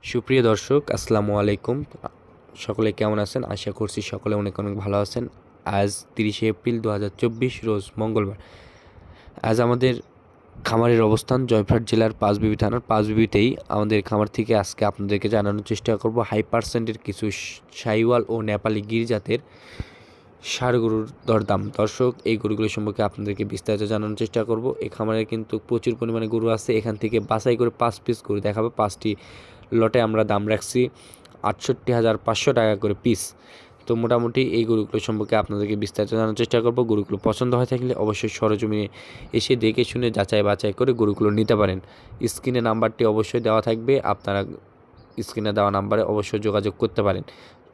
সুপ্রিয় দর্শক, আসসালামু আলাইকুম। সকলে কেমন আছেন? আশা করছি সকলে অনেক অনেক ভালো আছেন। আজ 30শে এপ্রিল 2024 রোজ মঙ্গলবার। আজ আমাদের খামারের অবস্থান জয়পুরহাট জেলার পাঁচবিবি থানার পাঁচবিবিতেই। আমাদের খামার থেকে আজকে আপনাদেরকে জানানোর চেষ্টা করব হাই পার্সেন্টের কিছু শাহিওয়াল ও নেপালি গির জাতের ষাঁড় গরুর দরদাম। দর্শক, এই গরুগুলো সম্পর্কে আপনাদেরকে বিস্তারিত জানানোর চেষ্টা করব। এই খামারে কিন্তু প্রচুর পরিমাণে গরু আছে। এখান থেকে বাছাই করে 5 পিস গরু দেখাবো। 5টি লটে আমরা দাম রাখছি ৬৮,৫০০ টাকা করে পিস। তো মোটামুটি এই গরুগুলো সম্পর্কে আপনাদেরকে বিস্তারিত জানার চেষ্টা করব। গরুগুলো পছন্দ হয়ে থাকলে অবশ্যই সরজমিনে এসে দেখে শুনে যাচাই বাছাই করে গরুগুলো নিতে পারেন। স্ক্রিনে নাম্বারটি অবশ্যই দেওয়া থাকবে, আপনারা স্ক্রিনে দেওয়া নাম্বারে অবশ্যই যোগাযোগ করতে পারেন।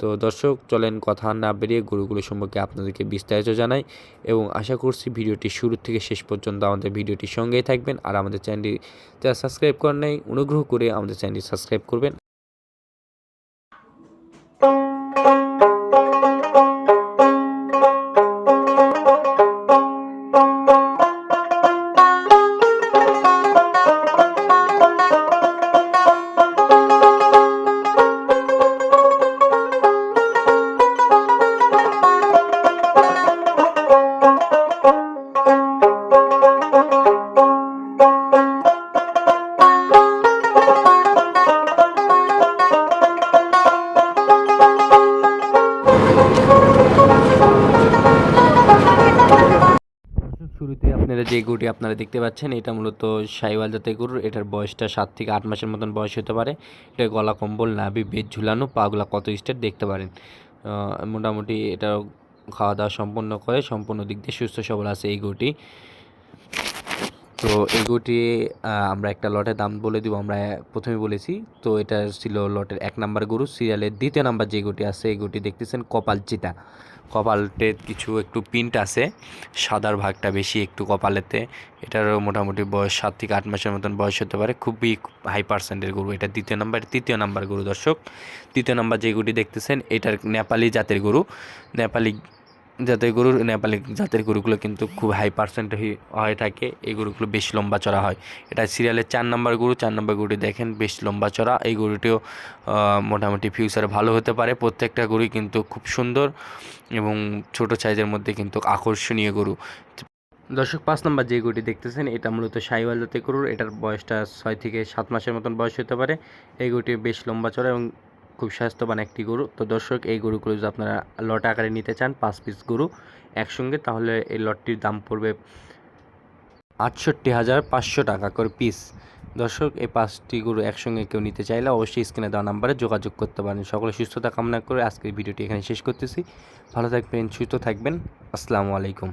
তো দর্শক, চলেন কথা না বেরিয়ে গরুগুলো সম্পর্কে আপনাদেরকে বিস্তারিত জানাই এবং আশা করছি ভিডিওটি শুরু থেকে শেষ পর্যন্ত আমাদের ভিডিওটির সঙ্গেই থাকবেন। আর আমাদের চ্যানেলটি যারা সাবস্ক্রাইব করেন নাই, অনুগ্রহ করে আমাদের চ্যানেলটি সাবস্ক্রাইব করবেন। শুরুতে আপনারা যে গরুটি আপনারা দেখতে পাচ্ছেন, এটা মূলত শাহিওয়াল জাতের গরু। এটার বয়সটা 7 থেকে 8 মাসের মতন বয়স হতে পারে। এটা গলা কম্বল, নাভি বেজ ঝুলানো, পাগুলা কত স্টেট দেখতে পারেন। মোটামুটি এটা খাওয়া দাওয়া সম্পন্ন করে সম্পূর্ণ দিক দিয়ে সুস্থ সবল আছে এই গরুটি। তো এই গরুটি আমরা একটা লটের দাম বলে দিব। আমরা প্রথমে বলেছি, তো এটা ছিল লটের 1 নাম্বার গরু। সিরিয়ালের 2য় নাম্বার যে গরুটি আছে, এই গরুটি দেখতেছেন কপাল চিতা। কপালতে কিছু একটু প্রিন্ট আছে, সাদার ভাগটা বেশি একটু কপালেতে। এটারও মোটামুটি বয়স 7 থেকে 8 মাসের মতন বয়স হতে পারে। খুবই হাই পার্সেন্টের গরু। এটা 2য় নাম্বার 3য় নাম্বার গরু। দর্শক, 3য় নাম্বার যে গরুটি দেখতেছেন, এটার নেপালি জাতের গরু। নেপালি জাতের গরুগুলো কিন্তু খুব হাই পার্সেন্ট হয়ে থাকে। এই গরুগুলো বেশ লম্বা চড়া হয়। এটা সিরিয়ালের 4 নাম্বার গরু। 4 নাম্বার গরুটি দেখেন বেশ লম্বা চড়া। এই গরুটিও মোটামুটি ফিউচারে ভালো হতে পারে। প্রত্যেকটা গরুই কিন্তু খুব সুন্দর এবং ছোট সাইজের মধ্যে কিন্তু আকর্ষণীয় গরু। দর্শক, 5 নাম্বার যে গরুটি দেখতেছেন, এটা মূলত শাহিওয়াল জাতের গরু। এটার বয়সটা 6 থেকে 7 মাসের মতন বয়স হতে পারে। এই গরুটি বেশ লম্বা চড়া এবং খুব স্বাস্থ্যবান একটি গরু। তো দর্শক, এই গরুগুলো যদি আপনারা লট আকারে নিতে চান, 5 পিস গরু একসঙ্গে, তাহলে এই লটটির দাম পড়বে ৬৮,৫০০ টাকা করে পিস। দর্শক, এই 5টি গরু একসঙ্গে কেউ নিতে চাইলে অবশ্যই স্ক্রিনে দেওয়া নাম্বারে যোগাযোগ করতে পারেন। সকলে সুস্থতা কামনা করে আজকের ভিডিওটি এখানে শেষ করতেছি। ভালো থাকবেন, সুস্থ থাকবেন। আসসালামু আলাইকুম।